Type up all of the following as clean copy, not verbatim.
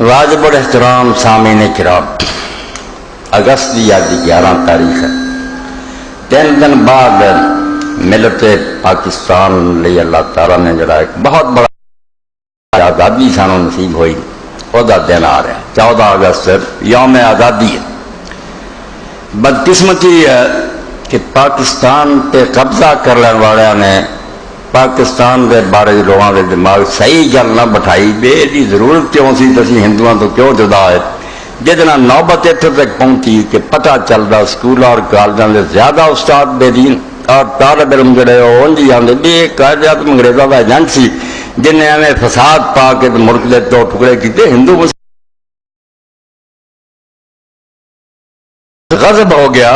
वाजिबुल एहतराम सामीन किराम, अगस्त की आज 11 तारीख है। 3 दिन बाद मिलत पाकिस्तान लिए अल्लाह ताला ने जरा एक बहुत बड़ा आज़ादी सानू नसीब हुई, वह दिन आ रहा 14 अगस्त यौम आज़ादी है। बदकिस्मती है कि पाकिस्तान पर कब्जा कर लेने वाले ने पाकिस्तान के बारे लोगों के दिमाग सही गल ना बिठाई भी इसकी जरूरत क्यों सी, असीं हिंदुओं तो क्यों जुदा है, जिद नौबत इत्थे तक पहुंची कि पता चलता स्कूल और कॉलेजों के ज्यादा उस्ताद बेदीन और तालब इल्म जड़े उंज ही आते भी एक कायद अंग्रेजों का एजेंट सी जिन्हें एवं फसाद पा के मुल्क के 2 टुकड़े किए। हिंदू गजब हो गया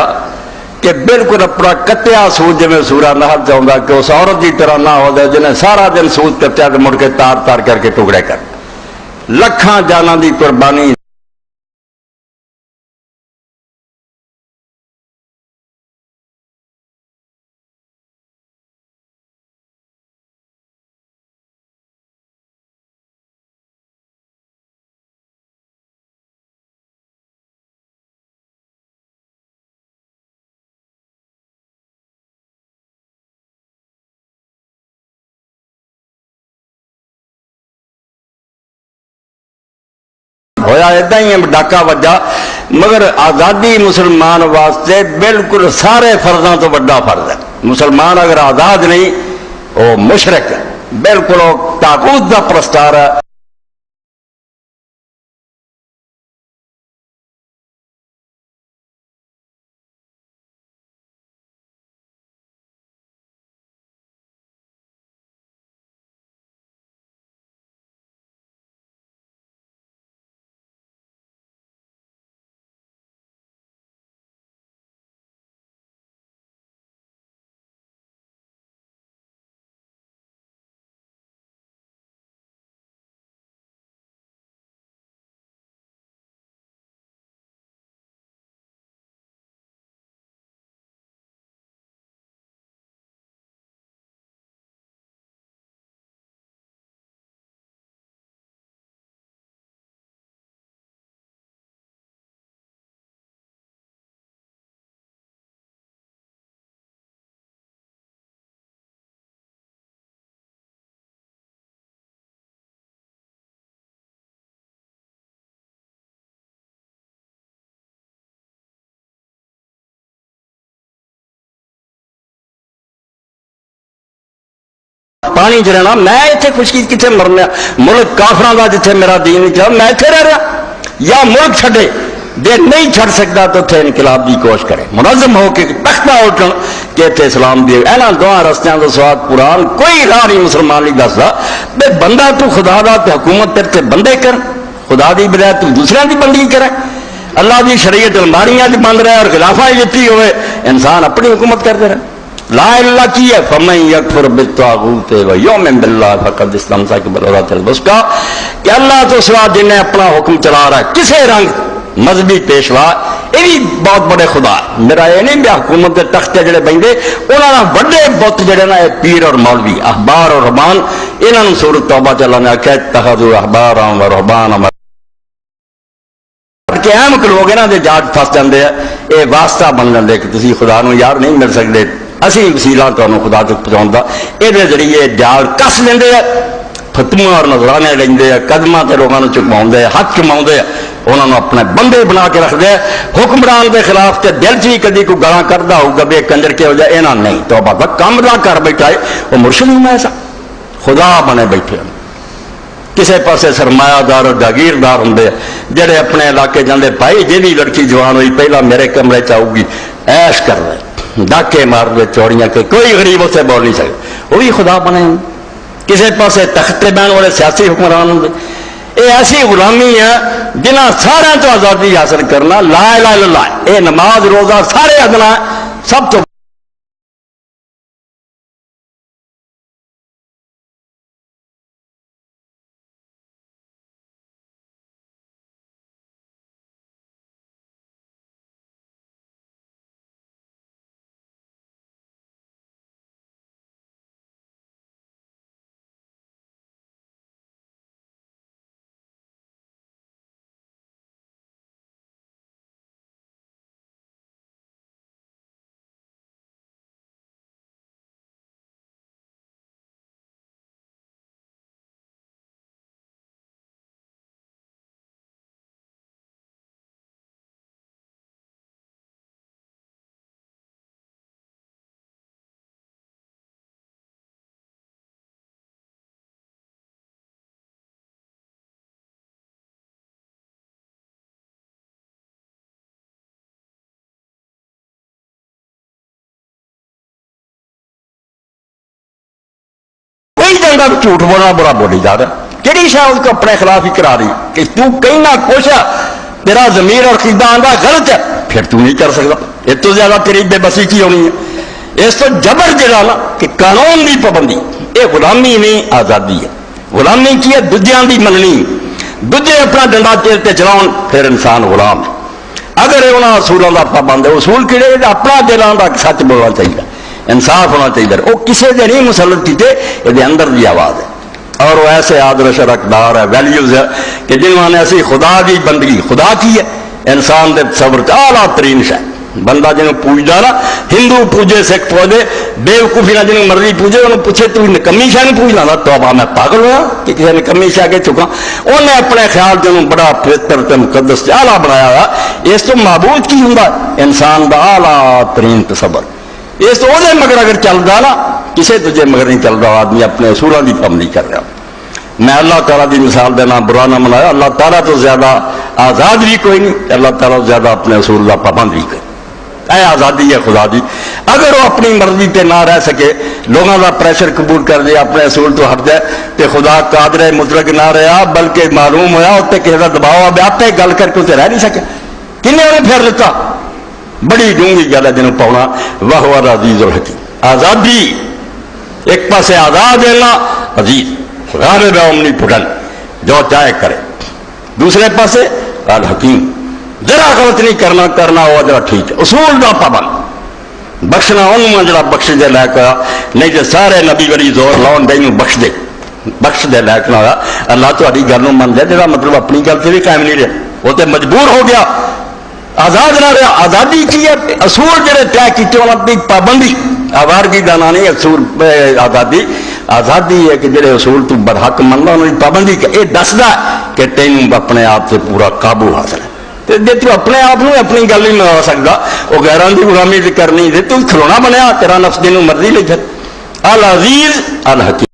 कि बिल्कुल अपना कत्या सूद जिमें सूरा नहर चाहता कि उस औरत की तरह ना हो जाए जिन्हें सारा दिन सूद कत्या के मुड़ के तार तार करके टुकड़े कर लखां जाना की कुर्बानी। होया इदा ही डाका वजा, मगर आज़ादी मुसलमान वास्ते बिल्कुल सारे फर्जों तो बड़ा फर्ज है। मुसलमान अगर आज़ाद नहीं वो मुशरिक है, बिल्कुल ताकूत का प्रस्तार है। पानी च रहना, मैं इतने खुशी कितने मरना, मुल्क काफर का जिथे मेरा दीन चला मैं इतने रह रहा, या मुल्क छे जे नहीं छड़ सकता तो उसे इनकलाब की कोशिश करे, मुनज़म होकर तख्ता उठन कि इतने इस्लाम दी इन्होंने 2 रस्तियों का स्वाद कुरान कोई राह नहीं मुसलमान नहीं दसदा बे बंदा तू खुदा दा ते हुकूमत तेरे ते बंदे कर, खुदा की बजाय तू दूसरों की बंदगी करे, अल्लाह की शरीयत अलमारियां च बंद रहे और खिलाफा जितनी हो इंसान अपनी हुकूमत करते रहे। ला इल्ला की है फमन यकफुर बित्तागूत व युमिन बिल्लाह फक़द इस्तमसक बिल-उरवतिल वुस्क़ा कि अल्लाह तो सिवा जिन्हें अपना हुक्म चला रहा है किसी रंग मजहबी पेशवा ये भी बहुत बड़े खुदा। मेरा ये नहीं भी हुकूमत के तख्ते जड़े बहते उन्होंने बड़े बुत जड़े ना पीर और मौलवी अहबार और रहबान इन्होंने सूरत तौबा च अल्लाह ने आख्या इत्तखज़ू अहबारा व रहबाना कि अहम लोग इन्हों के जाट फस जाते हैं, ये वास्ता बन जाते कि तुम खुदा को यार नहीं मिल सकते, असी वसीला तुहानू खुदा तक पहुँचाने का ये जरिए जाल कस लेंगे, फतवा और नजराने लेंगे, कदम से लोगों को चुकवाते हक चुमाते उन्होंने अपने बंदे बना के रखते हैं। हुक्मरान के खिलाफ तो दिल च ही कभी कोई गाला करता होगा भी कंजर के हो जाए, इन्होंने नहीं तो बाबा कम ना कर बैठा है वो मुर्शिद ही मैं खुदा बने बैठे हैं। किसी पासे सरमायादार और जागीरदार होंगे जेडे अपने इलाके जाते भाई जी लड़की जवान हुई पहला मेरे कमरे च आऊगी ऐश कर रहे डाके मार दे चौड़ियां के कोई गरीब उसे बोल नहीं सकते, वो भी खुदा बने। किसी पासे तख्ते बहन वाले सियासी हुक्मरान होंगे, ये ऐसी गुलामी है जिन्हें सारे तो आज़ादी हासिल करना ला इलाहा इल्लल्लाह, ये नमाज रोजा सारे अदना सब तो कहता झूठ बोलना बुरा बोली जा रहा, कि शायद उसको अपने खिलाफ ही करा रही कि तू कहना कुछ है, तेरा जमीर और कीदा आंदा गलत है, फिर तू नहीं कर सकता। इस तो ज्यादा तेरी बेबसी की होनी है। इस तो जबर जरा ना कि कानून की पाबंदी, यह गुलामी नहीं आजादी है। गुलामी की है दूजिया की मननी, दूजे अपना डंडा चेर से चलाउन, फिर इंसान गुलाम है। अगर उन्होंने असूलों का पाबंद है, असूल कि अपना दिलों का सच बोलना चाहिए, इंसाफ होना चाहिए, वो किसी के नहीं मुसलत किए, ये अंदर की आवाज़ है। और वो ऐसे आदर्श रखदार है, वैल्यूज है कि जिन्होंने असी खुदा की बंदगी, खुदा की है इंसान के सबर आला तरीन शह। बंदा जिन्होंने पूजदा ना, हिंदू पूजे, सिख पूजे, बेवकूफी ना जिन्होंने मर्जी पूजे, उन्होंने पूछे तू निकम्मी शाह नहीं पूजना था, तो मैं पागल हुआ कि किसी निकम्मी शाह के चुका। उन्हें अपने ख्याल से उन्होंने बड़ा पवित्र ते मुकदस आला बनाया हुआ। इस तो महबूद की होंगे इंसान का आला तरीन तसबर। इस तो वो मगर अगर चलता ना, किसी दूजे मगर नहीं चलता, आदमी अपने असूलों की पाबंदी कर रहा। मैं अल्लाह ताला की मिसाल देना बुरा ना मनाया, अल्लाह ताला तो ज्यादा आजाद भी कोई नहीं, अल्लाह ताला तो ज्यादा अपने असूल का पाबंद भी कोई। यह आजादी है खुदा की। अगर वो अपनी मर्जी पर ना रह सके, लोगों का प्रेशर कबूल कर दे, अपने असूल तो हट जाए, तो खुदा कादरे मुतलक ना रहा, बल्कि मालूम होया उत्ते किसी का दबाव आ, आपे गल करके उसे रह नहीं सके, किन्ने उन्हें फिर दिता। बड़ी डूंगी गल है जिन्होंने पाना, वाह वाह अजीज उल हकीम। आजादी एक पासे आजाद देना अजीज गालिब ओमनीपोटेंट, जो चाहे करे, दूसरे पासे अल हकीम, जरा गलत नहीं करना, करना हो जरा ठीक है, उसूल का पाबंद। बख्शना उन्होंने जरा बख्श दे लायक होया, नहीं तो सारे नबी वली जोर लाउन दे बख्श दे लायक ना होया। अल्लाह तुहाडी गल नूं मन जाए, मतलब अपनी गल से भी कायम नहीं रहा, वो तो मजबूर हो गया, आजाद ना रहा। आजादी की है असूल जो तय किए उन्होंने पाबंदी, आवारगी का ना नहीं असूल आजादी। आजादी है कि जो असूल तू बरहक मनना उन्होंने पाबंदी, यह दसदा कि तेन अपने आप से पूरा काबू हासिल है। तो जे तू अपने आप में अपनी गल नहीं मना सकता, वो गैरों की गुलामी करनी, तू खिलौना बनया, तेरा नफ्स जिन्होंने मर्जी ले फिर। अल अजीज अल हकीम।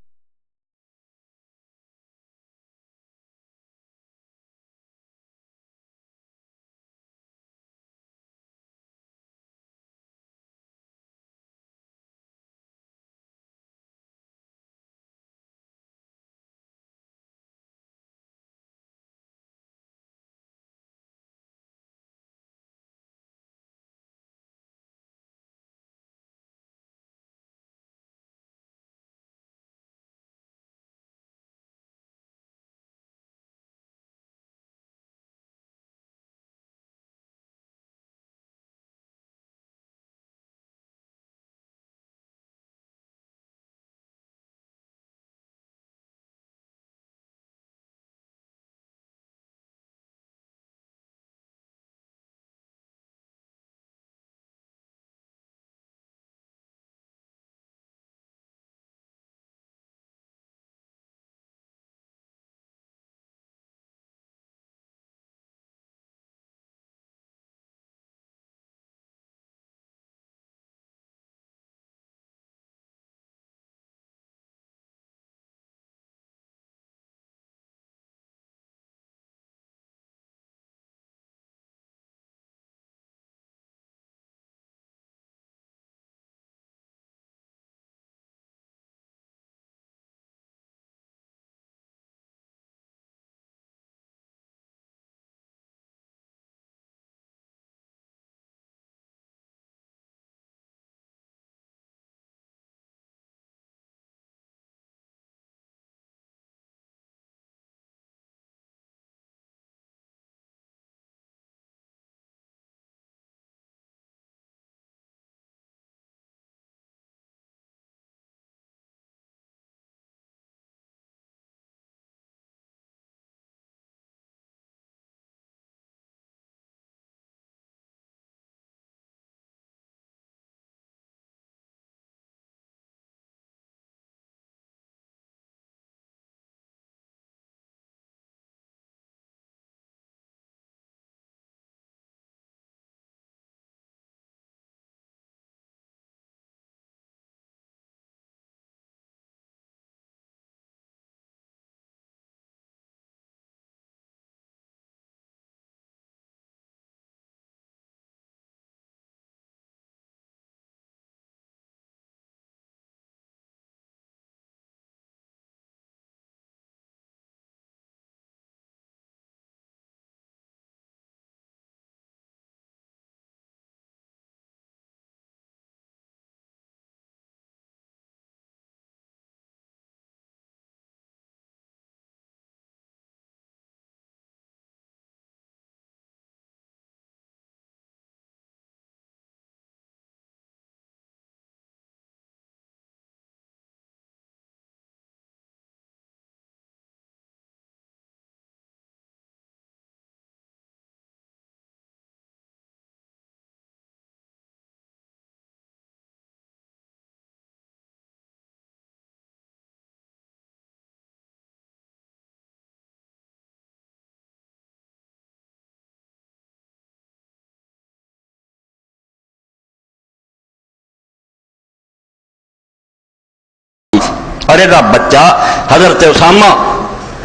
और यदा बच्चा हजरत उसामा,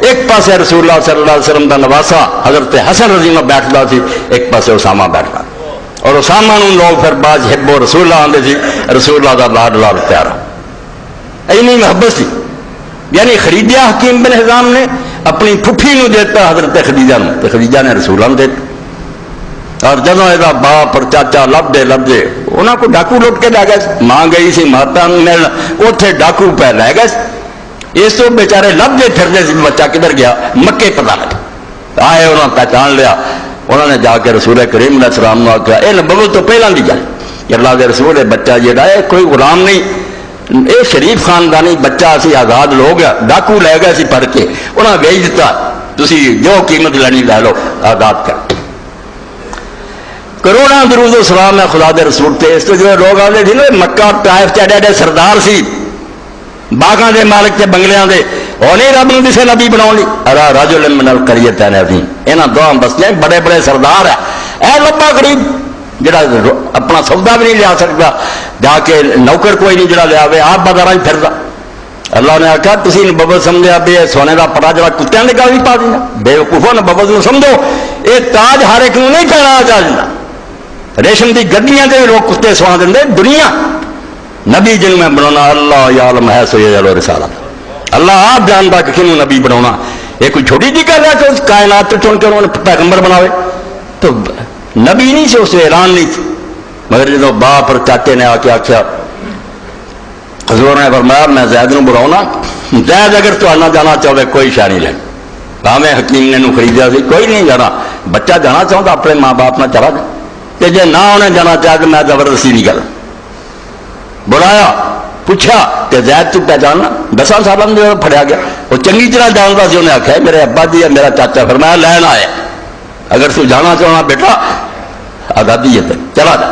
एक पासे रसूलुल्लाह सल्लल्लाहु अलैहि वसल्लम का नवासा हजरत हसन रजीमा बैठता सी, एक पासे उसामा बैठता, और उसामा नूं लोग फिर बाज हिब्बो रसूलुल्लाह आंदे सी, रसूलुल्लाह दा लाडला प्यारा, इन्नी मोहब्बत सी। यानी खरीदिया हकीम बिन हिजाम ने अपनी फुफी नूं देता हजरत खदीजा नूं, ते खदीजा ने रसूलुल्लाह नूं देता। और जदों इहदा बाप और चाचा लभदे लभदे उन्हां को डाकू लुट के लै गए, मां गई सी माता नूं मिलण, उत्थे डाकू पै लै गए। इस तो बेचारे लभदे फिरदे सी बच्चा किधर गया, मक्के पता लगा आए, उन्होंने पहचान लिया, उन्होंने जाके रसूल करीम अलैहि सलाम नूं आख्या, यह नबुव्वत तो पहलां दी गल, अल्लाह दे रसूल बच्चा जिहड़ा है कोई गुलाम नहीं, ये शरीफ खानदानी बच्चा, असी आजाद लोग डाकू लै गए सी फड़ के, उन्हें बेच दिता, तुसी जो कीमत लैनी लै लो, आजाद कर। करोड़ों दरूद सलाम है खुदा दे रसूल ते। इस तो जो लोग आते थे ना मक्का ताइफ च एडे एडे सरदार सी, बागां दे मालिक ते बंगलियां दे, और नहीं रब नूं किसे नबी बनाउण लई, अरा रजुल मिनल करियतैन अज़ीम, इन्हां दोहां बस्तियां बड़े बड़े सरदार है, ऐ लब्बा गरीब जिहड़ा अपना सौदा भी नहीं लिया सकता, जाके नौकर कोई नहीं जिहड़ा लियावे, आप बाजारां च फिरदा। अल्लाह ने आख्या तुसीं नबुव्वत समझिया भी सोने का परा जिहड़ा कुत्तियां दे गल भी पा देना, बेवकूफो नबुव्वत नूं समझो, ये ताज हर एक नूं नहीं पहनाया जांदा, रेशम की गड्डियां से लोग कुत्ते सवा देंगे, दुनिया नबी जिन्होंने मैं बनाना अल्लाह यालम है सोया रिसाला, अल्लाह आप जानता कि किनू नबी बनाना, ये कोई छोटी जी गल है कि कायनात तो चुन के उन्होंने पैगंबर बनावे, तो नबी नहीं से उसे ऐलान नहीं थी। मगर जो बाप और चाचे ने आके आख्या, हजूर ने फरमाया मैं जैद नूं बुलाऊना, जैद अगर तो आना जाना चाहे कोई शा नहीं लेनी, भावें हकीम ने खरीदा सी कोई नहीं जाना, बच्चा जाना चाहता अपने माँ बाप ना चला जाए, कि जे ना उन्हें जाना चाह तो मैं जबरदस्ती नहीं कर। बुलाया पूछा कि जैद तू पहचानना, 10 साल में जो फड़िया गया, वो चंगी तरह जानता सी, उन्हें आख्या मेरे अब्बा जी है मेरा चाचा, फिर मैं लैन आया, अगर तू जाना चाहना बेटा आज़ादी है तो चला जा।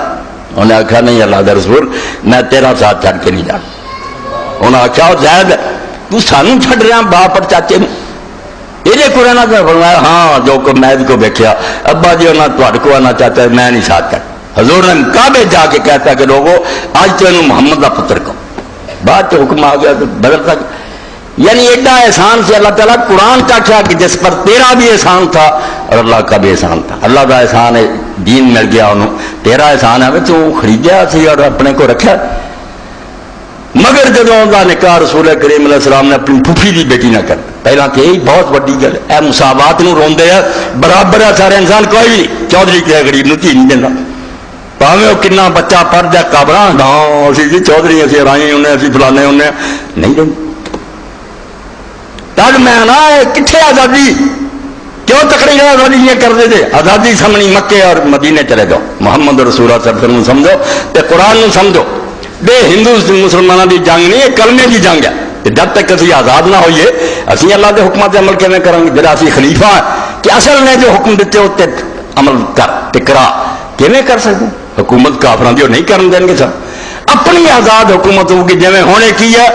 उन्हें आख्या नहीं अल्लाह दे रसूल मैं तेरा साथ छड़ के नहीं जाना। उन्हें आख्या जैद तू सानू छड़ रहा बाप और चाचे में, ये को रहना तो फरमाया हाँ जो को मैं को वेख्या अब्बा जी उन्हें तुहाडे को आना चाहता है, मैं नहीं साथ कर। हजूर ने काबे जाके कहता कि लोगों आज तो इन्होंने मोहम्मद का पुत्र कहो, बाद तो हुक्म आ गया तो बदलता। यानी एडा एहसान से अल्लाह ताला कुरान का क्या कि जिस पर तेरा भी एहसान था और अल्लाह का भी एहसान था। अल्लाह का एहसान है दीन मिल गया उन्होंने, तेरा एहसान है तू खरीदया सी और अपने को रखा। मगर जो उनका निकाह रसूल करीम अलैहि सलाम ने अपनी फुफी की बेटी ना कर, पहला तो यही बहुत वड्डी गल है, मुसावात नूं रोंदे है, बराबर है सारे इंसान, कोई भी चौधरी के गरीब नूं धी नहीं देंदा, भावें वो किन्ना बच्चा पढ़दा काबरा ना असीं जी चौधरी असीं राई होने असीं फलाने होने नहीं देंदे। तब मैं ना कित्थे आज़ादी क्यों तकड़ी आज़ादी करते थे, आज़ादी समझनी मक्के और मदीने चले जाओ, मोहम्मद रसूल सल्लल्लाहु समझो तो कुरान नूं समझो। बे हिंदू मुसलमानों की जंग नहीं है, कलमे की जंग है। जब तक असी आज़ाद ना होइए असी अल्लाह के हुक्मां ते अमल किवें करांगे, जिहड़ा असी खलीफा कि असल ने जो हुक्म दिते उत्ते अमल कर ते करा किवें कर सकते। हुकूमत काफरां दी नहीं करन देंगे, सर अपनी आज़ाद हुकूमत होगी जिवें हुणे की है,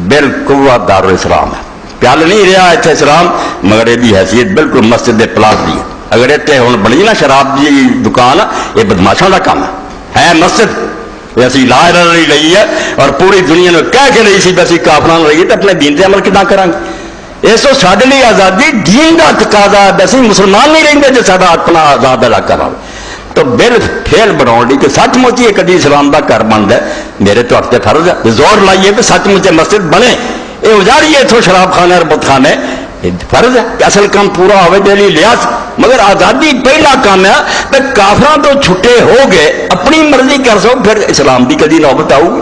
बिल्कुल दारुल इस्लाम है, प्याल नहीं रहा इत्थे इस्लाम, मगर इसकी हैसियत बिल्कुल मस्जिद के प्लाट की है। अगर इत्थे हुण बनी ना शराब की दुकान, ये बदमाशों का काम है मस्जिद असी ला रही है और पूरी दुनिया ने कह के रही सी असी काफरां रही तो अपने दीन से अमल कितना करांगे। इस तो साडे लिए आज़ादी दीन का तकाजा है, वैसे मुसलमान नहीं रहिंदे जो साडा अपना आज़ाद इलाका रहे, तो बिल फेल बनाने कि सचमुच ही कभी इस्लाम का घर बनता है, मेरे तो हफ्ते फर्ज है जोर लाइए तो सचमुच मस्जिद बने, ये उजाड़िए इतों शराब खाने और बुतखाने, फर्ज है कि असल काम पूरा हो डेली लिहाज। मगर आज़ादी पहला काम है तो काफरां तो छुट्टे हो गए अपनी मर्जी कर सो, फिर इस्लाम की कभी नौबत आऊगी।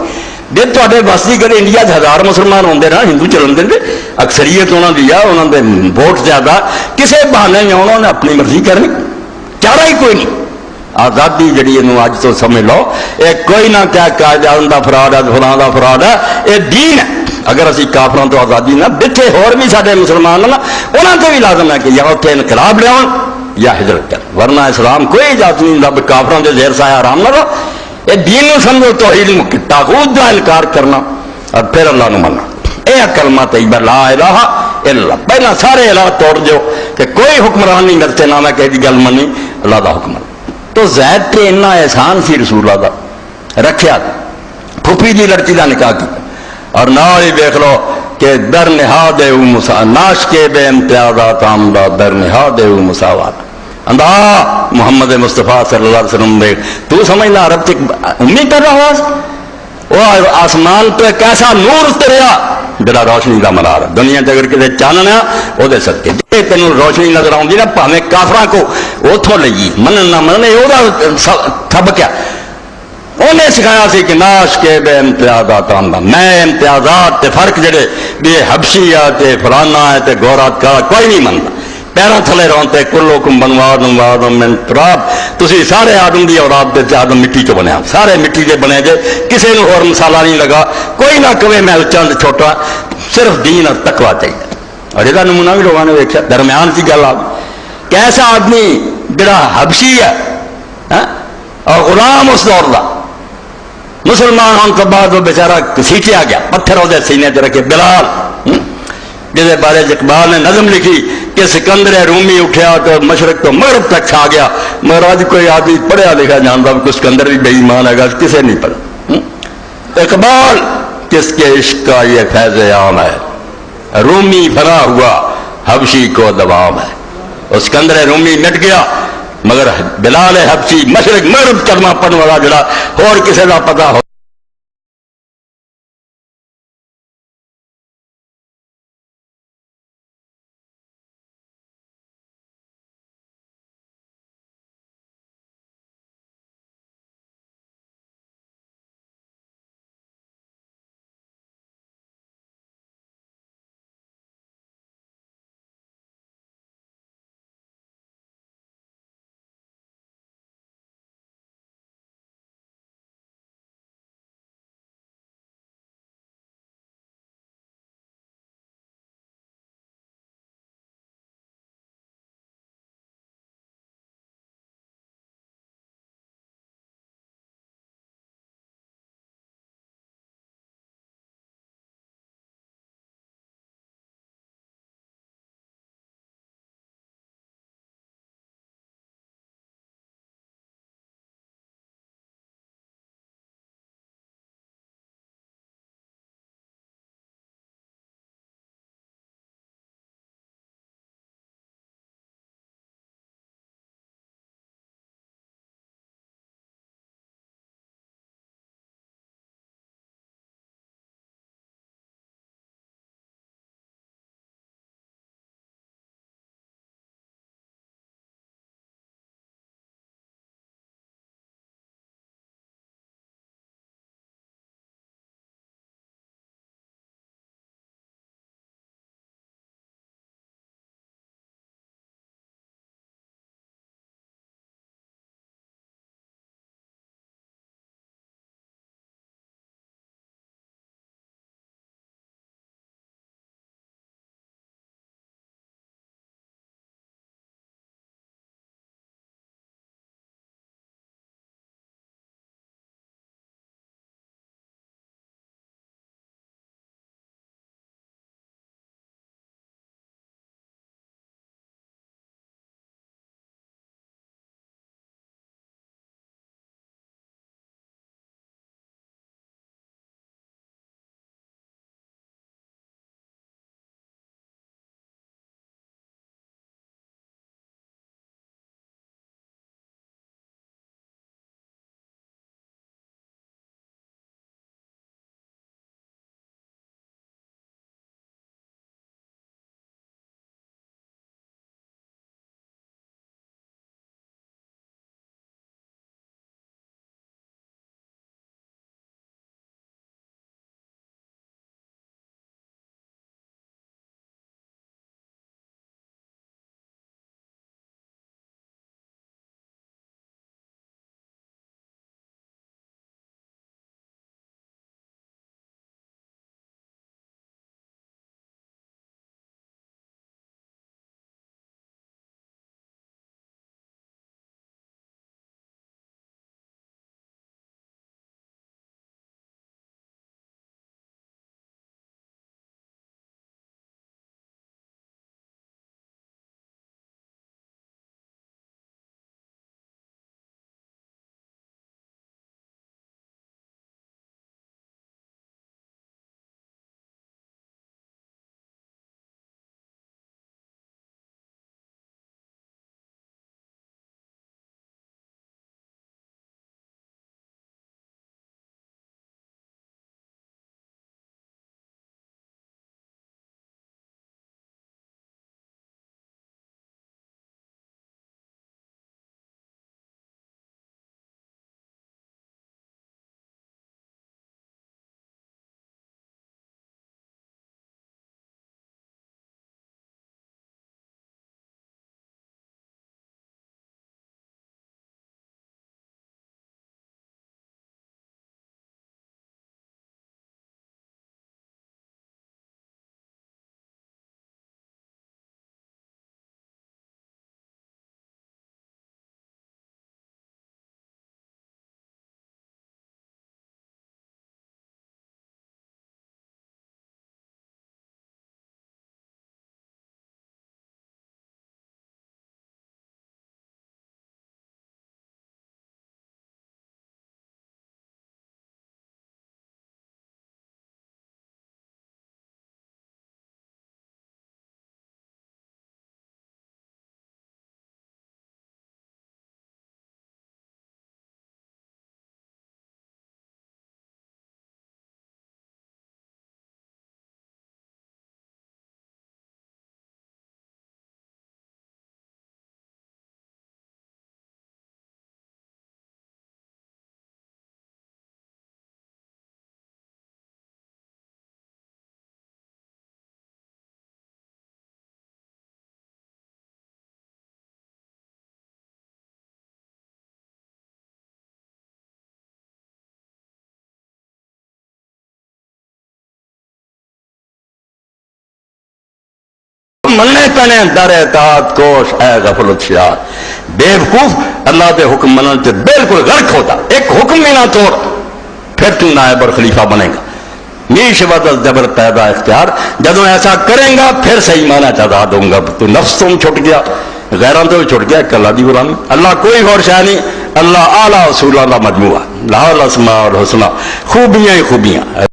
जे तुहाडे बस की कदे इंडिया 1000 मुसलमान होंदे ना हिंदू चलन देंगे, अक्सरीयत उन्होंने है, उन्होंने वोट ज्यादा, किसी बहाने नहीं आना, उन्हें अपनी मर्जी करनी, चारा ही कोई नहीं। आज़ादी जी अज तो समझ लो ये कोई ना क्या कायदा का फराड है फलां का फराड है, ये दीन है। अगर असी काफरां तो आज़ादी ना दिते होर भी साडे मुसलमान ना उन्होंने भी लाजम है कि या उत्थे इनकलाब लिया या हिजरत कर, वरना इस्लाम कोई इजाजत नहीं रब काफरां दे ज़ेर साया आराम ना रहो। ये दीन समझो तौहीद तागूत का इनकार करना और फिर अल्लाह नूं मनना, यह कलमा तैयबा ला इलाहा इल्लल्लाह, पहला सारे इलाह तोड़ दो कि कोई हुक्मरान नहीं करते ना मैं किसी गल मनी, अल्लाह का हुक्म। तो ज़ैद ते इन्ना एहसान सी रसूल का रखिया, फुफी की लड़की का निकाह किया और नाल ही देख लो कि दर निहाद मुसा नाश के बे इम्तियाज़ात आमदा दर निहाद मुसावात अंदा मोहम्मद मुस्तफ़ा सल्लल्लाहु अलैहि वसल्लम देख तू समझना अरब तक उम्मीद कर रहा वो आसमान तो एक ऐसा नूर उतरिया जरा रोशनी का मनार दुनिया च अगर किसी चानना वो सदके जे तेन रोशनी नजर आती ना भावें काफर को उतों लगी मनन ना मनने सब क्या उन्हें सिखाया सी कि नाश के बे इम्तियाज़ात आंदा मैं इम्तियाज़ात ते फर्क जड़े बे हबशी है ते फलाना है ते गोरा का कोई नहीं मनता पैरों थले रोते कुल्लो कुम बनवाद मिन तुराब तुसी सारे आदम की औलाद दे आदम मिट्टी चो बनया सारे मिट्टी के बने जे किसी को होर मसाला नहीं लगा कोई ना कवे मैं उच्चा छोटा सिर्फ दीन और तकवा चाहिए और यदा नमूना भी लोगों ने वेख्या दरम्यान की गल आ कैसा आदमी जड़ा हबशी है और गुलाम उस दौर का मुसलमान होने तो बाद वो बेचारा घसीटिया गया पत्थर वो सीने च रखे बिलाल जिसे बारे इकबाल ने नज़म लिखी कि सिकंदर रूमी उठा तो मशरक तो मगरब तक छा गया मगर अज कोई आदमी पढ़िया लिखा जानता भी कुछ सिकंदर भी बेईमान है किसे नहीं पढ़ा इकबाल किसके इश्क का ये फैज़ आम है रूमी फना हुआ हबशी को दबाव है और सिकंदर रूमी मिट गया मगर बिलाल हबशी मशरक मगरब कलमा पढ़ने वाला जड़ा होर किसी का पता हो मनने पैने दर एतात कोश है गफलत शाह। बेवकूफ अल्लाह के हुक्म मनन से बिल्कुल गर्क होता, एक हुक्म भी ना तोड़, फिर तू नायब और खलीफा बनेगा। मीर शिवत जबर पैदा इख्तियार, जदों ऐसा करेंगा फिर सही माना चाहता दूंगा। तू नफ्स तुम छुट गया, गैरों तो भी छुट गया, अल्लाह की गुलामी। अल्लाह कोई और शाह नहीं, अल्लाह आला उसूला का मजमुआ, लाल असमा और हुसना, खूबियां ही खूबियां।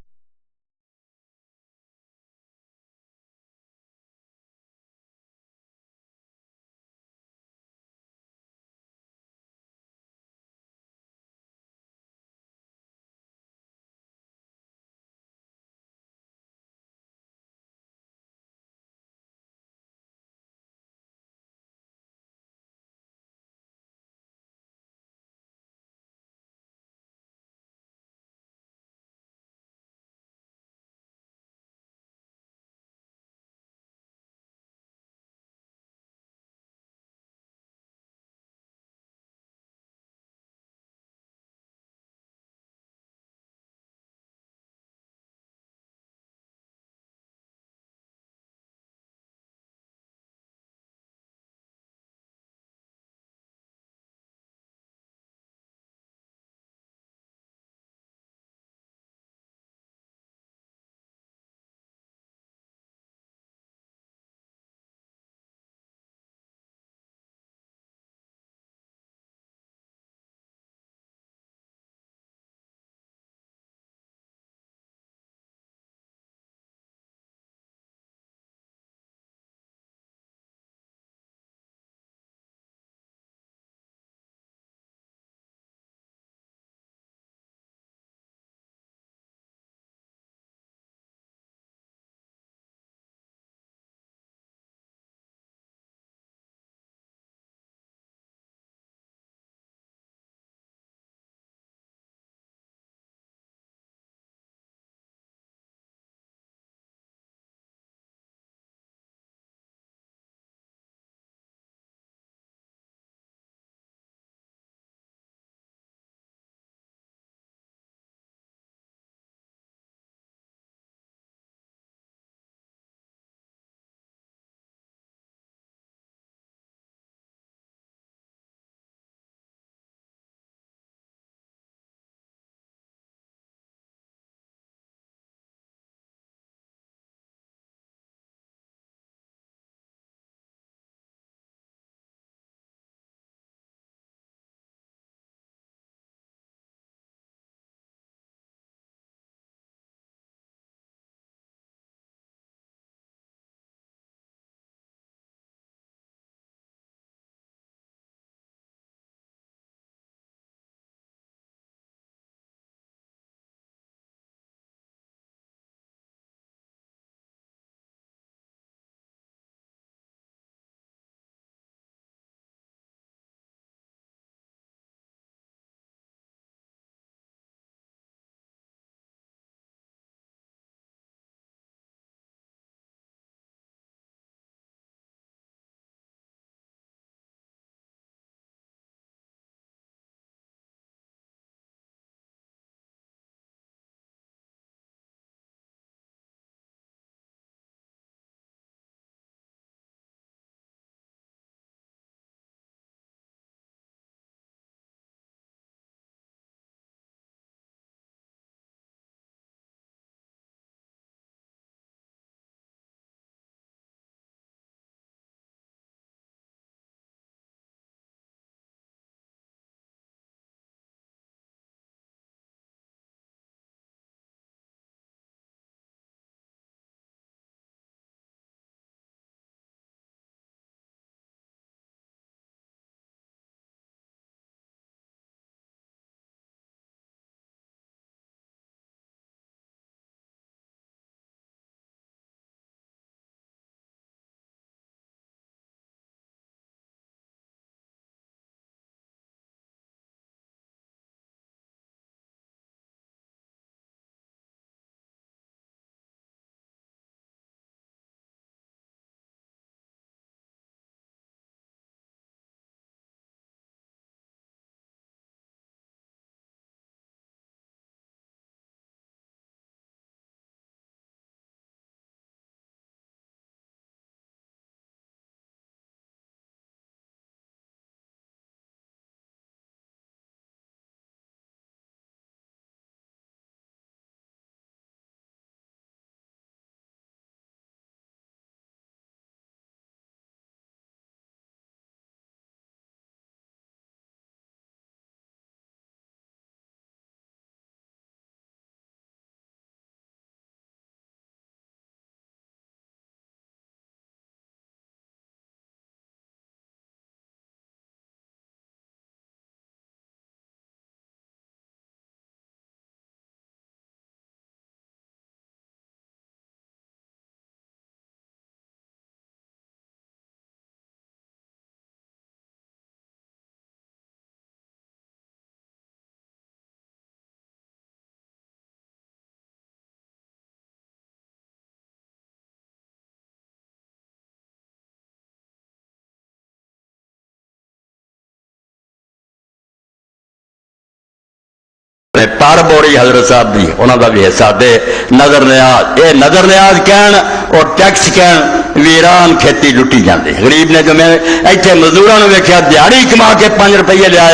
जिमें पर बोरी हजरत साहब की उन्होंने भी हिस्सा दे। नजर न्याज, ये नजर न्याज कहन और टैक्स कहन, वीरान खेती लुटी जाती। गरीब ने जो मैं इतने मजदूरों ने वेख्या दिहाड़ी कमा के 5 रुपये लिया,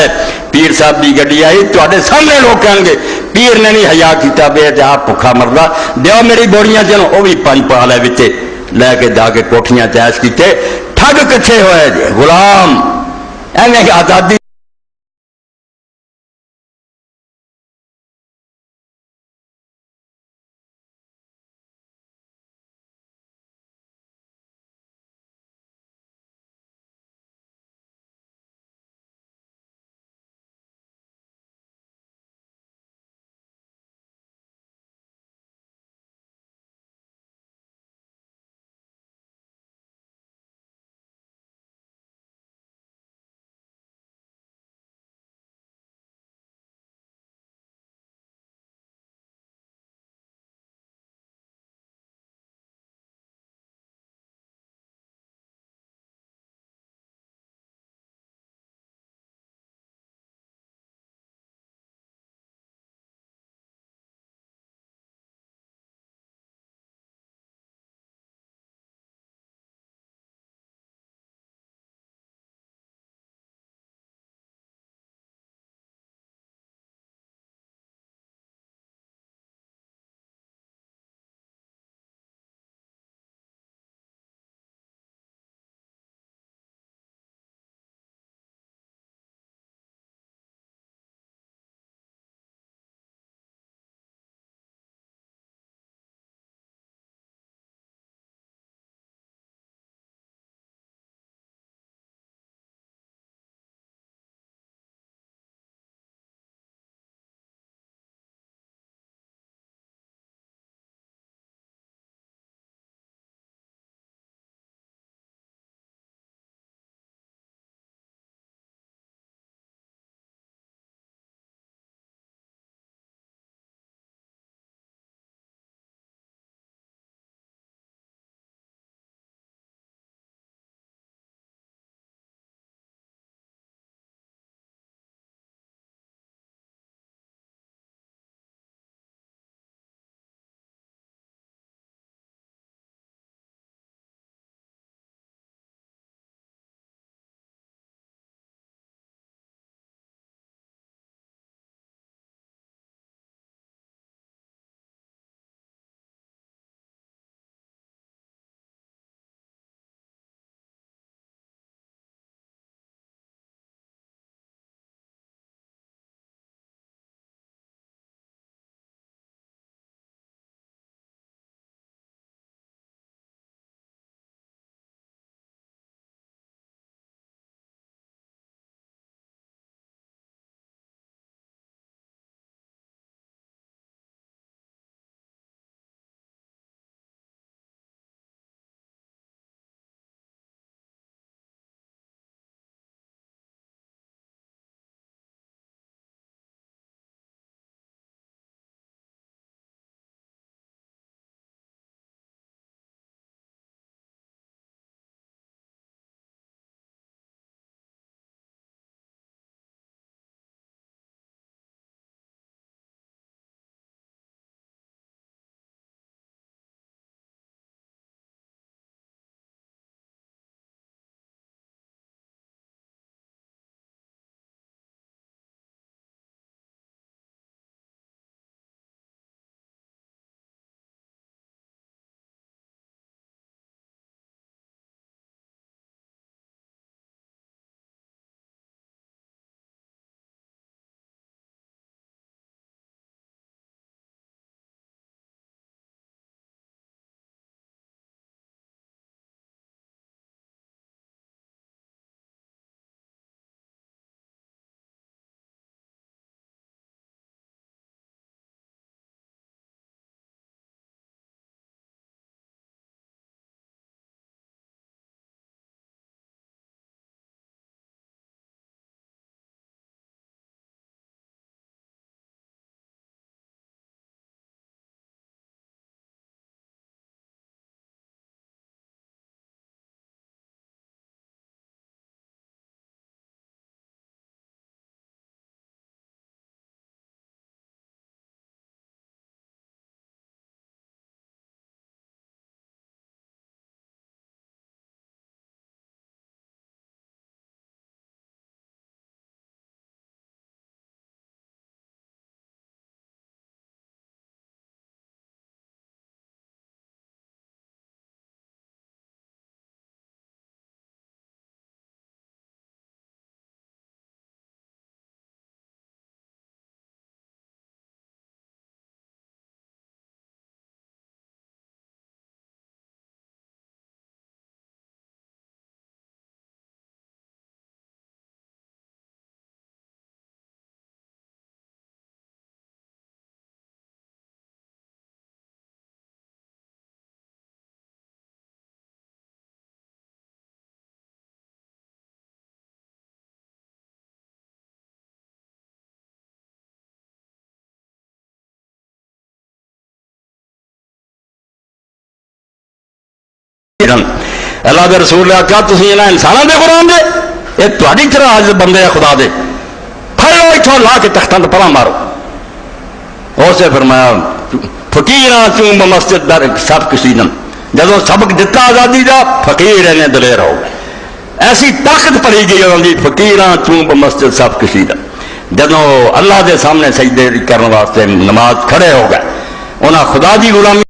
पीर साहब की गड्डी आई, थोड़े सामने लोग कहेंगे पीर ने नहीं हया किया बे आप भुखा मरदा, दो मेरी बोरियां चलो, वह भी 5 पा लै बिचे लैके जाके कोठियां चैश किते। ठग कट्ठे होए जे गुलाम, एवं आजादी अल्लाह के रसूल ने आख्या तुम इन्होंने इंसानों के गुलाम जे ये थोड़ी तरह आज बंदे है खुदा दे फड़ लो इतों ला के तख्तां तो परा मारो। उसे फरमाया फकीर चूम मस्जिद दर सब कसीदन जदों सबक दिता आजादी का फकीर इन्हें दलेर हो गए। ऐसी ताकत पड़ी गई उन्होंने फकीर चूम मस्जिद सब कसीदन जदों अल्लाह के सामने सजदे करने वास्ते नमाज खड़े हो गए उन्हें खुदा की गुलामी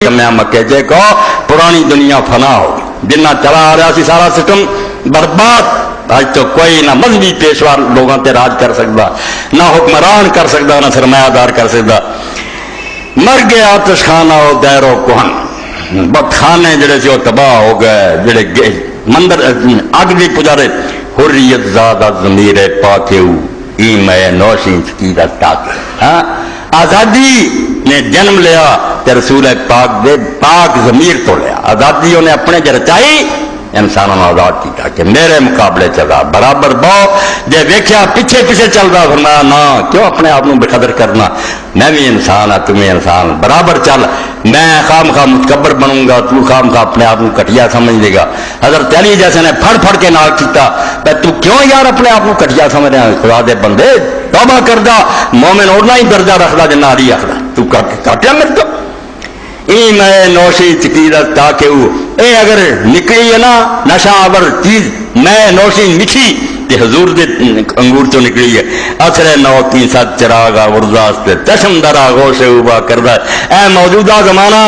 मैं मक्के च कहो पुरानी दुनिया फना हो गई, जिन्ना चला आ रहा सी सारा सिस्टम बर्बाद। अज तो कोई ना मजहबी पेशवा लोगों पर राज कर सकता, ना हुक्मरान कर सकता, ना सरमायादार कर सकता। मर गया आतिशखाना हो दैरो कुहन, खाने जड़े से तबाह हो गए, जड़े मंदिर अग भी पुजारे। हुर्रियत ज़ादा ज़मीरे पाके ई मैं नौशी की ताक। हाँ, आज़ादी ने जन्म लिया तो रसूल पाक दे पाक ज़मीर तो लिया। आज़ादी उन्हें अपने च रचाई, इंसानों ने आजाद किया कि मेरे मुकाबले चला बराबर बहु। जे वेख्या पिछे पिछे चलता, फरमाया ना क्यों अपने आप को बेकदर करना, मैं भी इंसान हाँ तुम भी इंसान, बराबर चल। मैं खाम खा मुतकबर बनूंगा, तू खाम खा अपने आप को घटिया समझ लेगा। हज़रत अली जैसे ने फड़ फड़ के नाल किया, तू क्यों यार अपने आप को घटिया समझ रहा, खुदा दे बंदे तौबा करदा। मोमिन उन्ना ही दर्जा रखता जिन्ना अली रखता, तू घटिया मेरे तो ई मैं नौशी चकीरत ताके ए अगर निकली है ना नशा आवर चीज मैं नौशी मिठी ते हजूर दे अंगूर चो निकली है। असरे नौ की सत चरागा उर्दास चशम दरा गोशे उबा करदा। ए मौजूदा जमाना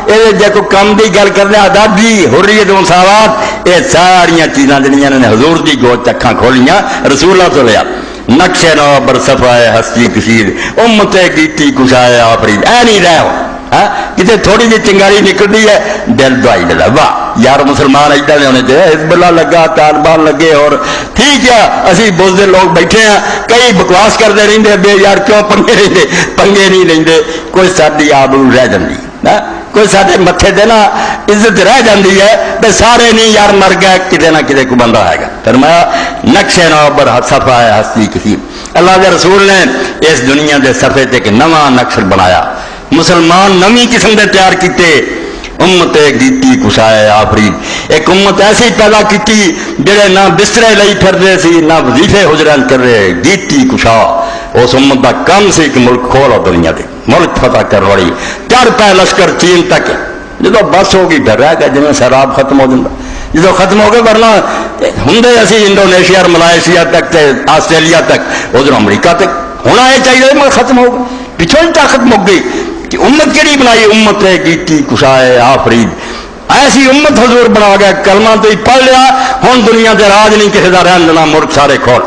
ये जो कम की गल करने आजादी हुर्रियत मुसावात ये सारिया चीज़ा जड़ियां ने हजूर की गोद अखा खोलियां रसूलों तो लिया। नक्शे नौ बरसफाए हस्ती कसीर उम्मते कीती कुशाए आफरीद। ऐ नहीं रहो कितने थोड़ी जी चिंगारी निकलती है दिल दवाई दिला वाह यार मुसलमान इदा होने चाहिए। हिजबुल्लाह लगा, तालिबान लगे और ठीक है असी बुजदे लोग बैठे हैं, कई बकवास करते रहते बे यार क्यों पंगे लेंदे, पंगे नहीं लेंदे। कोई साडी आबरू रह जाती, कोई साडे मत्थे ते ना इज्जत रह जाती है, तो सारे नहीं यार मर गए किते ना किते को बंदा आएगा। फरमाया नक्शे नौबर सफा है हस्ती किसी। अल्लाह के रसूल ने इस दुनिया के सफे ते एक नवा नक्शल बनाया, मुसलमान नवी किस्म के तैयार किए। उम्मत गीती कुशाए आफरीद, एक उम्मत ऐसी पैदा की जेड़े ना बिस्तरे लई फिरदे सी ना वजीफे हुजरान कर रहे। गीती कुशा उस उम्मत का कम से एक मुल्क खोलो दुनिया के, मुल्क फतह कर वाली। चढ़ पै लश्कर चीन तक, जो बस हो गई डर रह गया जिन्हें सैलाब खत्म हो जाता, जो खत्म हो गए वरना होंगे असी इंडोनेशिया और मलायशिया तक आस्ट्रेलिया तक उधर अमरीका तक होना यह चाहिए मगर खत्म हो गया, पिछों ही ताकत मुक गई कि उम्मत केड़ी बनाई। उम्मत है गीती कुशाए आफरीद, ऐसी उम्मत हजूर बना गया। कलमा तो ही पढ़ लिया, हुण दुनिया के राज नहीं किसी का रहन देना, मुल्क सारे खोल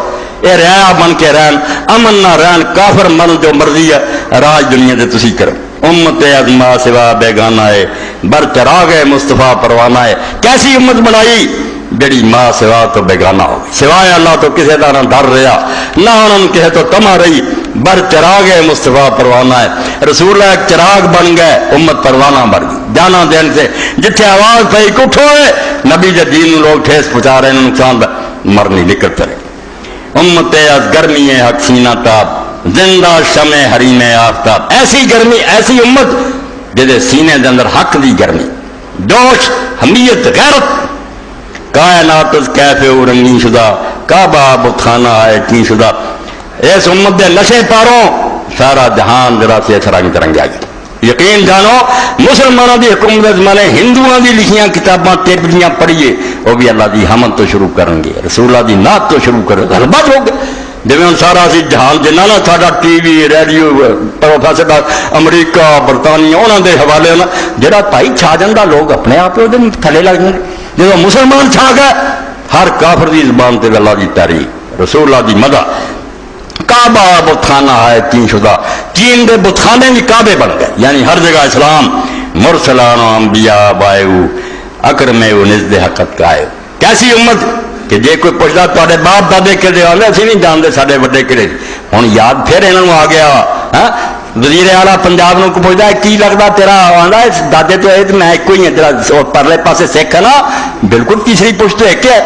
ये रहा बन के रहन, अमन ना रहन, काफर मन जो मर्जी है राज दुनिया से तुसी करो। उम्मत अजमा सिवा बेगाना है बर चरा गए मुस्तफा परवाना है। कैसी उम्मत बनाई जड़ी मां सिवा तो बेगाना हो गई, सिवाय अल्लाह तो किसी का ना डर रहा ना उन्होंने किसी तो तमा रही। बर चराग है मुस्तफा परवाना है, रसूल एक चिराग बन गए, उम्मत परवाना बन गई। जाना देन से जिथे आवाज पई उठो है नबी के दीन लोग ठेस पहुंचा रहे हैं, नुकसान मरनी निकलते रहे। उम्मत अज गर्मी है हसीना ताब जिंदा शमे हरी में आफ्ताब। ऐसी गर्मी ऐसी उम्मत जिहदे सीने के अंदर हक की गर्मी, जोश, हमीयत, गैरत। कायनात कैफे रंगी शुदा काबा बुखाना है की शुदा। इस उम्मत के नशे पारों सारा जहान जरा से रंग तरंगा गया। यकीन जानो मुसलमानों की हुकूमत जमाने हिंदुओं की लिखिया किताबां तिरपड़ियां पढ़िए वो भी अल्लाह की हमद तो शुरू करेंगे, रसूलों की नात तो शुरू करें। गलबा हो गए जिवें सारा असी जहान देना ना साडा टीवी रेडियो प्रोफेसर अमरीका बरतानिया उन्होंने हवाले ना जो भाई छा जाता लोग अपने आप थले लग जाते। जो मुसलमान छा गए हर काफर की जबान से अल्लाह की तारीफ रसूलों की मदा। काबा बुतखाना है तीन शुदा, चीन के बुतखाने भी काबे बन गए, यानी हर जगह इस्लाम। मुरसलान अम्बिया बायू अकरमे निजदे हकत का आयो। कैसी उम्मत कि जे कोई पुछदा तुहाडे बाप दादे किहड़े आंदे असीं नहीं जानते साडे वड्डे किहड़े। हुण याद फिर इन्हां आ गया। वजीर आला पंजाब नूं पुछदा की लगदा तेरा, आंदा दादे तो ये मैं एको ही तेरा परले पासे सिख है ना। बिल्कुल तीसरी पुछ तो एक है।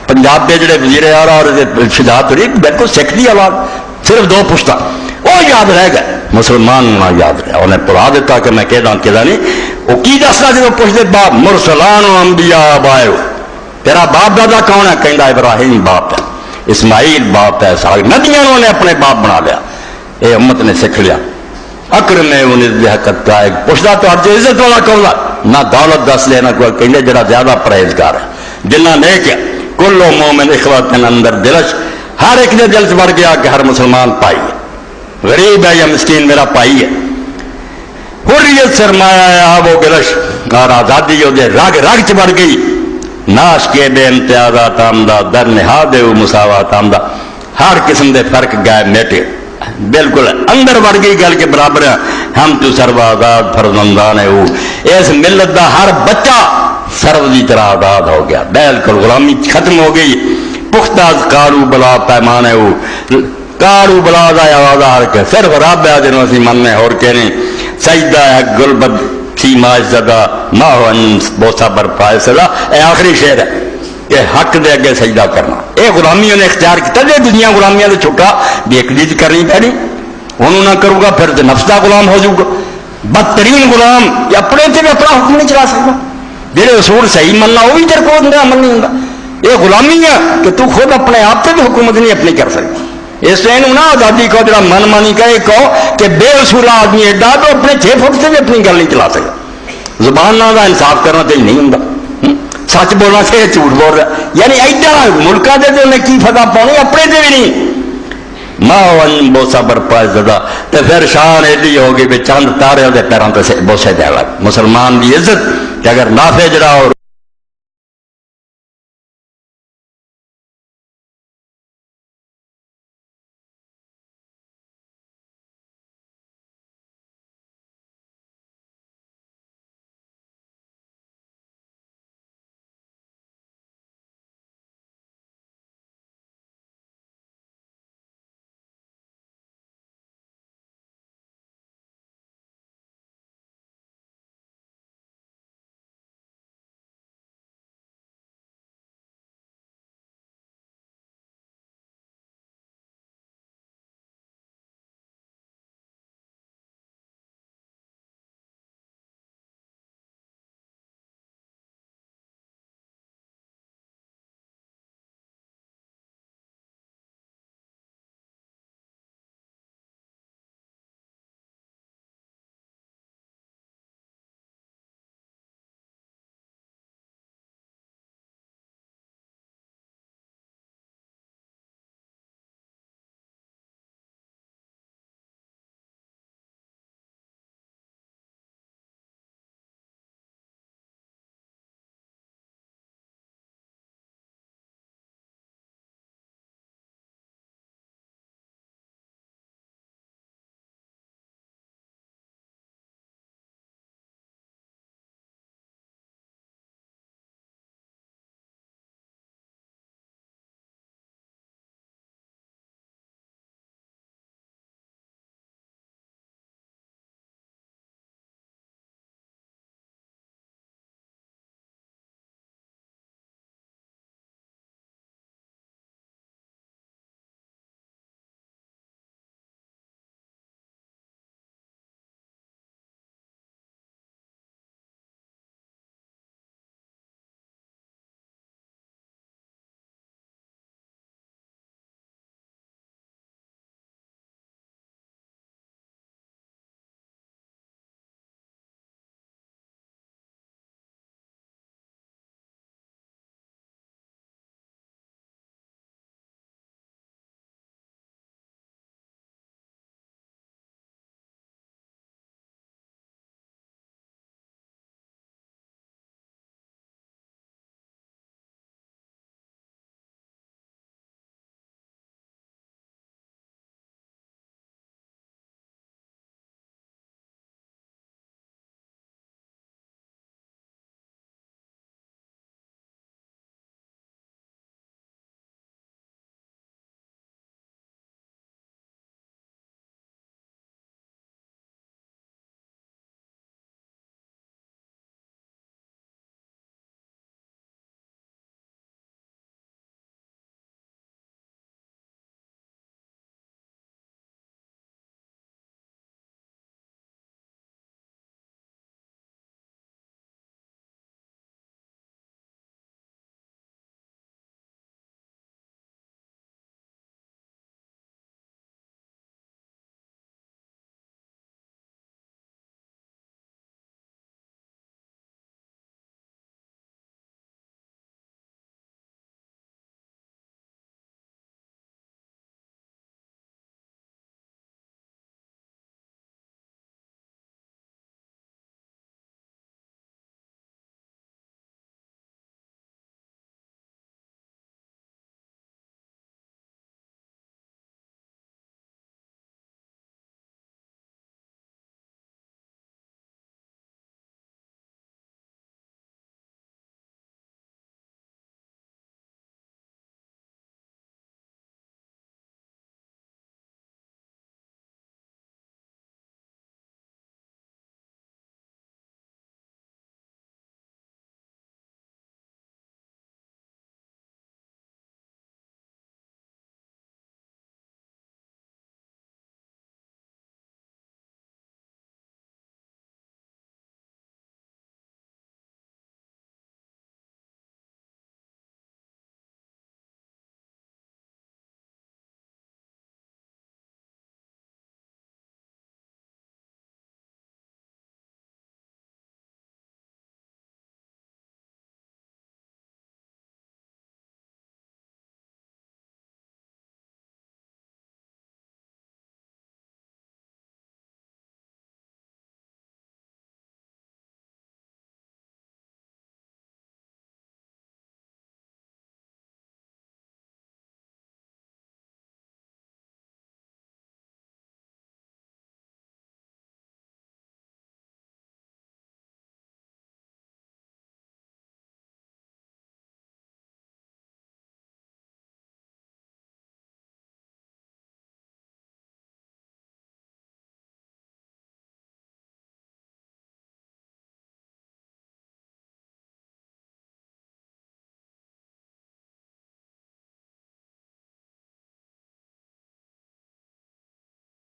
पंजाब के जोड़े वजीर आला और शजात हुई बिल्कुल सिख की औलाद, सिर्फ दो पुश्ता वो याद रह गए। मुसलमान ना याद रहा, उन्हें भुला दिता कि मैं कहदा नहीं। वो की दसदा जो पुछते बाप मुरसलान अंबिया बायो तेरा बाप दादा कौन है, कहता इब्राहिम बाप है, इस्माइल बाप है, सारी नदियां उन्होंने अपने बाप बना लिया। ये उम्मत ने सीख लिया। अकर में उन्हें पुछदा तो अज इज्जत वाला कौन ना दौलत दस लेना कोई कहते जरा ज्यादा परहेजगार है जिन्ना नेक है। कुल्लो मोमिन इखवतन अंदर दिलश, हर एक ने दिल च बढ़ गया कि हर मुसलमान भाई है, गरीब है या मिस्कीन मेरा भाई है। हुर्रियत सरमाया आवो गिरश और आज़ादी ओदे रग रग च बढ़ गई। नाश के बे इम्तियाज़ात आमदा दर निहाद मुसावात आमदा, हर किस्म के फर्क गए मेटे, बिल्कुल अंदर बढ़ गई गल के बराबर हम तू सर्व आजाद फरजंदान है वो। इस मिलत का हर बच्चा सर्व की तरह आजाद हो गया, बिल्कुल गुलामी खत्म हो गई। पुख्ता कारू बला पैमान है वो, कारू बला का आवाज आ के सिर्फ रब है जिन्होंने असं मनने और कहने सजदा है गुलबद सी माजदा माहन बोसा बरपाए सदा। यह आखिरी शेर है, ये हक दे अगे सजदा करना। यह गुलामी उन्हें इख्तियार किया, जो दुनिया गुलामियां तो छुट्टा बेकदीज करनी पैनी, उन्होंने ना करूँगा फिर तो नफ्स का गुलाम हो जाऊगा। बदतरीन गुलाम अपने से भी अपना हुक्म नहीं चला सकता, जेडे उसूल सही मनना वो भी तेरे को अमल नहीं होंगे। ये गुलामी है कि तू खुद अपने आप से भी हुकूमत नहीं अपनी कर सकता। इसलिए ना आजादी को जरा मन मानी कहे कहो कि बेअसूला आदमी एडा तो अपने 6 फुट से भी अपनी गल नहीं चला सकता। जुबान ना का इंसाफ करना चाहिए नहीं होंगे, सच बोलना से झूठ बोल रहा, यानी ऐडा मुल्का दे तो उन्हें की फता पानी अपने से भी नहीं। मावन बोसा बरपा जदा तो फिर शान एडी होगी भी चंद तारे वो पैरों से बोसे दे लग। मुसलमान की इज्जत अगर नाफे जरा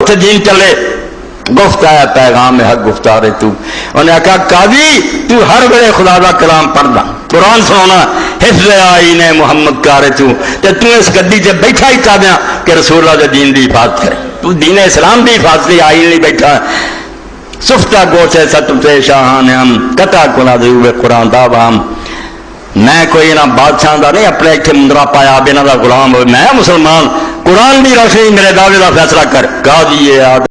उत्थे दीन चले। गुफ्त आया पैगाम हक गुफ्तार है तू। उन्हें आखा काजी तू हर वेले खुदा का कलाम पढ़दा, कुरान सुनाना, हिफ्ज़ आईन मुहम्मद कार तू ते तू इस गद्दी से बैठा ही चाहदा कि रसूलुल्लाह दे दीन की हिफाजत करे। तू दीन इस्लाम की हिफाजत की आईन नहीं बैठा। सुफ्ता गोशे सतुते शाहान हम कता कुला दे कुरान दा वाम। मैं कोई इन्होंने बादशाह का नहीं अपने इतने मुंदरा पाया अब इन्हों का गुलाम हो। मैं मुसलमान, कुरान की रोशनी मेरे दावे का फैसला कर। काजी